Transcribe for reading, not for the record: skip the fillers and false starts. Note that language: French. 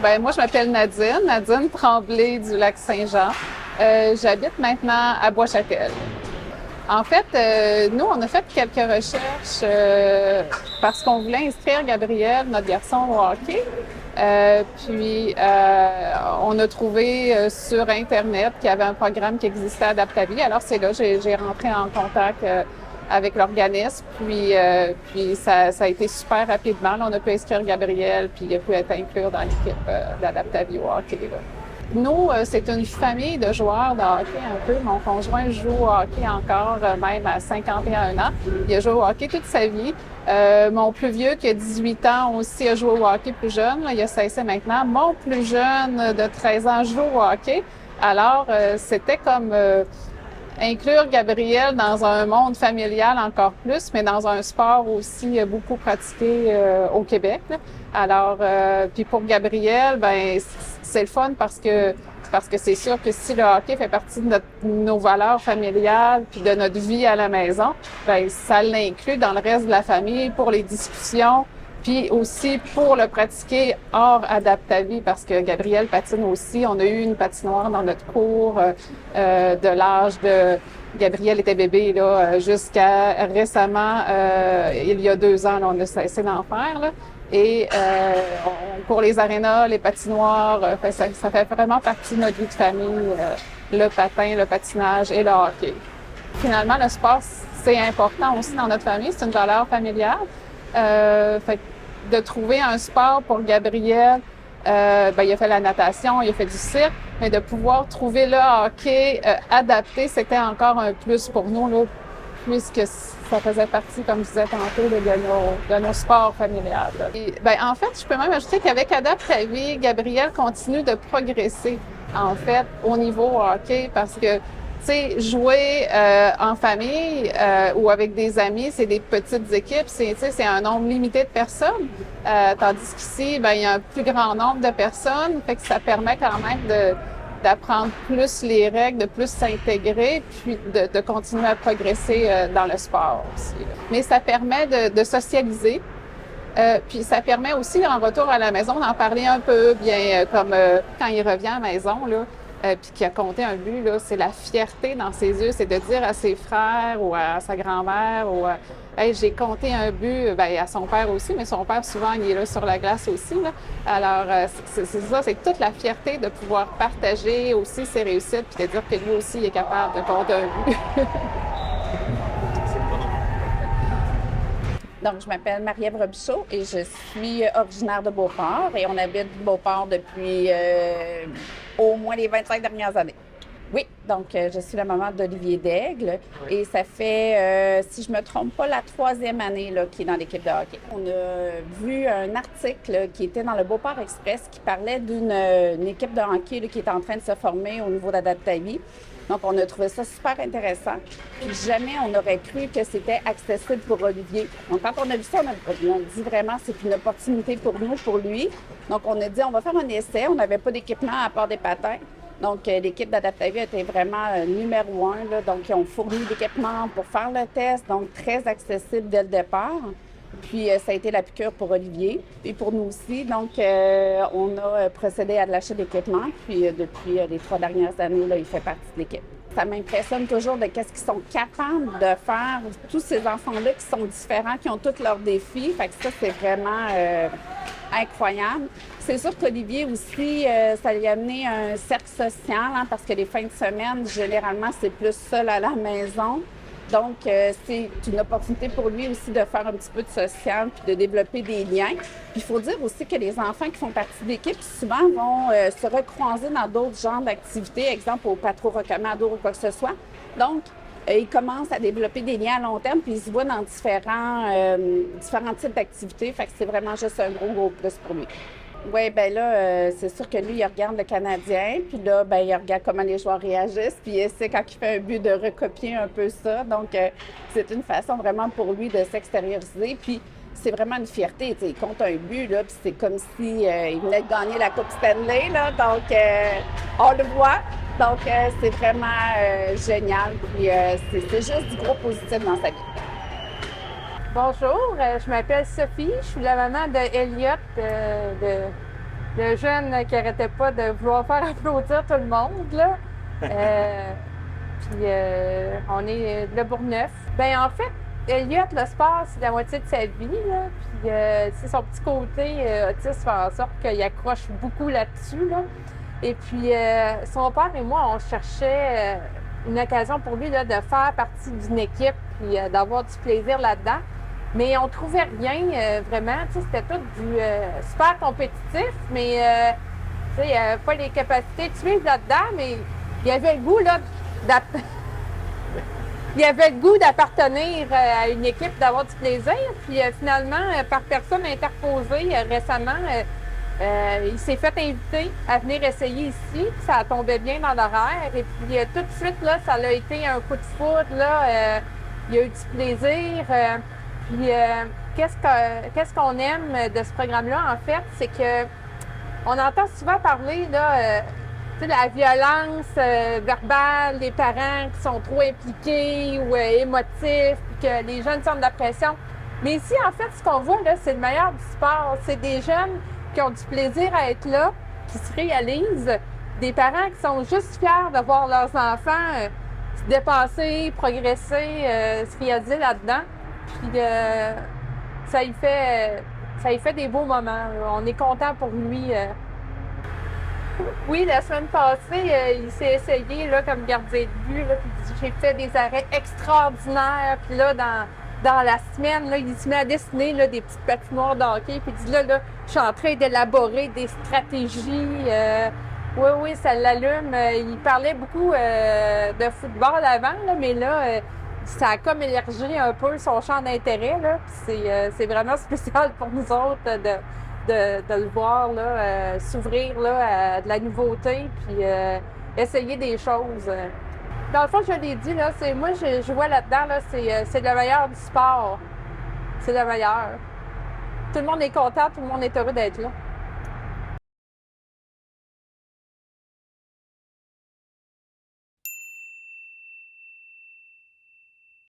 Ben moi, je m'appelle Nadine Tremblay du Lac-Saint-Jean. J'habite maintenant à Bois-Châtel. En fait, nous, on a fait quelques recherches parce qu'on voulait inscrire Gabriel, notre garçon, au hockey. On a trouvé sur Internet qu'il y avait un programme qui existait à Adaptavie. Alors, c'est là, j'ai rentré en contact avec l'organisme. Puis ça a été super rapidement. Là, on a pu inscrire Gabriel, puis il a pu être inclus dans l'équipe d'Adaptavie au hockey. Là. Nous, c'est une famille de joueurs de hockey un peu. Mon conjoint joue au hockey encore, même à 51 ans. Il a joué au hockey toute sa vie. Mon plus vieux, qui a 18 ans, aussi a joué au hockey plus jeune. Là, il a cessé maintenant. Mon plus jeune, de 13 ans, joue au hockey. Alors, c'était comme inclure Gabriel dans un monde familial encore plus, mais dans un sport aussi beaucoup pratiqué au Québec. Là. Alors, puis pour Gabriel, ben c'est le fun parce que c'est sûr que si le hockey fait partie de nos valeurs familiales puis de notre vie à la maison, ben ça l'inclut dans le reste de la famille pour les discussions, puis aussi pour le pratiquer hors Adaptavie parce que Gabriel patine aussi. On a eu une patinoire dans notre cours de l'âge de Gabriel était bébé là jusqu'à récemment, il y a 2 ans, là, on a cessé d'en faire là. Et pour les arénas, les patinoires, ça fait vraiment partie de notre vie de famille, le patin, le patinage et le hockey. Finalement, le sport, c'est important aussi dans notre famille, c'est une valeur familiale. Fait de trouver un sport pour Gabriel, il a fait la natation, il a fait du cirque, mais de pouvoir trouver le hockey adapté, c'était encore un plus pour nous, là, puisque ça faisait partie, comme je disais tantôt, de nos sports familiales. Et, en fait, je peux même ajouter qu'avec Adaptavie, Gabriel continue de progresser, en fait, au niveau hockey, parce que, tu sais, jouer en famille ou avec des amis, c'est des petites équipes, c'est un nombre limité de personnes, tandis qu'ici, il y a un plus grand nombre de personnes, fait que ça permet quand même d'apprendre plus les règles, de plus s'intégrer, puis de continuer à progresser dans le sport aussi. Là. Mais ça permet de socialiser, puis ça permet aussi, en retour à la maison, d'en parler un peu, bien comme quand il revient à la maison, là, puis qu'il a compté un but, là, c'est la fierté dans ses yeux, c'est de dire à ses frères ou à sa grand-mère ou hey, j'ai compté un but, à son père aussi, mais son père, souvent, il est là sur la glace aussi. Là. Alors, c'est ça, c'est toute la fierté de pouvoir partager aussi ses réussites puis de dire que lui aussi il est capable de compter un but. Donc, je m'appelle Marie-Ève Robichaud et je suis originaire de Beauport et on habite Beauport depuis au moins les 25 dernières années. Oui, donc je suis la maman d'Olivier Daigle et ça fait, si je me trompe pas, la 3e année là, qu'il est dans l'équipe de hockey. On a vu un article qui était dans le Beauport Express qui parlait d'une équipe de hockey là, qui est en train de se former au niveau d'Adaptavie. Donc, on a trouvé ça super intéressant. Puis jamais on aurait cru que c'était accessible pour Olivier. Donc, quand on a vu ça, on a dit vraiment c'est une opportunité pour nous, pour lui. Donc, on a dit on va faire un essai. On n'avait pas d'équipement à part des patins. Donc, l'équipe d'Adaptavie était vraiment numéro 1. Là. Donc, ils ont fourni l'équipement pour faire le test. Donc, très accessible dès le départ. Puis, ça a été la piqûre pour Olivier et pour nous aussi. Donc, on a procédé à de l'achat d'équipement. Puis, depuis les 3 dernières années, là, il fait partie de l'équipe. Ça m'impressionne toujours de qu'est-ce qu'ils sont capables de faire. Tous ces enfants-là qui sont différents, qui ont tous leurs défis. Fait que ça, c'est vraiment incroyable. C'est sûr qu'Olivier aussi, ça lui a amené un cercle social, hein, parce que les fins de semaine, généralement, c'est plus seul à la maison. Donc, c'est une opportunité pour lui aussi de faire un petit peu de social puis de développer des liens. Puis, il faut dire aussi que les enfants qui font partie de l'équipe, souvent, vont se recroiser dans d'autres genres d'activités, exemple au patro rocamadour ou quoi que ce soit. Donc, ils commencent à développer des liens à long terme puis ils se voient dans différents types d'activités. Fait que c'est vraiment juste un gros plus pour lui. Oui, bien là, c'est sûr que lui, il regarde le Canadien, puis là, bien, il regarde comment les joueurs réagissent, puis il essaie, quand il fait un but, de recopier un peu ça. Donc, c'est une façon vraiment pour lui de s'extérioriser, puis c'est vraiment une fierté. Il compte un but, là, puis c'est comme si il venait de gagner la Coupe Stanley, là, donc on le voit. Donc, c'est vraiment génial, puis c'est juste du gros positif dans sa vie. Bonjour, je m'appelle Sophie, je suis la maman de Elliot le jeune qui arrêtait pas de vouloir faire applaudir tout le monde, là. Puis on est de Le Bourgneuf. Ben en fait, Elliot, le sport, c'est la moitié de sa vie, là. Puis son petit côté autiste fait en sorte qu'il accroche beaucoup là-dessus, là. Et puis son père et moi, on cherchait une occasion pour lui là, de faire partie d'une équipe puis d'avoir du plaisir là-dedans. Mais on trouvait rien vraiment. C'était tout du super compétitif, mais il n'y avait pas les capacités de suivre là-dedans, mais il y avait le goût là, il avait le goût d'appartenir à une équipe, d'avoir du plaisir. Puis finalement, par personne interposée récemment, il s'est fait inviter à venir essayer ici. Ça tombait bien dans l'horaire. Et puis tout de suite, là, ça a été un coup de foudre. Là, il y a eu du plaisir. Puis qu'est-ce qu'on aime de ce programme-là, en fait, c'est que on entend souvent parler là, de la violence verbale, des parents qui sont trop impliqués ou émotifs, puis que les jeunes sentent de la pression. Mais ici, en fait, ce qu'on voit, là, c'est le meilleur du sport. C'est des jeunes qui ont du plaisir à être là, qui se réalisent, des parents qui sont juste fiers de voir leurs enfants se dépasser, progresser, se réaliser là-dedans. Puis ça y fait des beaux moments. Là. On est content pour lui. Oui, la semaine passée, il s'est essayé là, comme gardien de but. Là, puis j'ai fait des arrêts extraordinaires. Puis là, dans la semaine, là, il se met à dessiner là, des petites patinoires de hockey. Puis il dit là, je suis en train d'élaborer des stratégies. Oui, ça l'allume. Il parlait beaucoup de football avant, là, mais là, ça a comme élargi un peu son champ d'intérêt. Là. C'est vraiment spécial pour nous autres de le voir là, s'ouvrir là, à de la nouveauté puis essayer des choses. Dans le fond, je l'ai dit, là, moi, je vois là-dedans, là, c'est le meilleur du sport. C'est le meilleur. Tout le monde est content, tout le monde est heureux d'être là.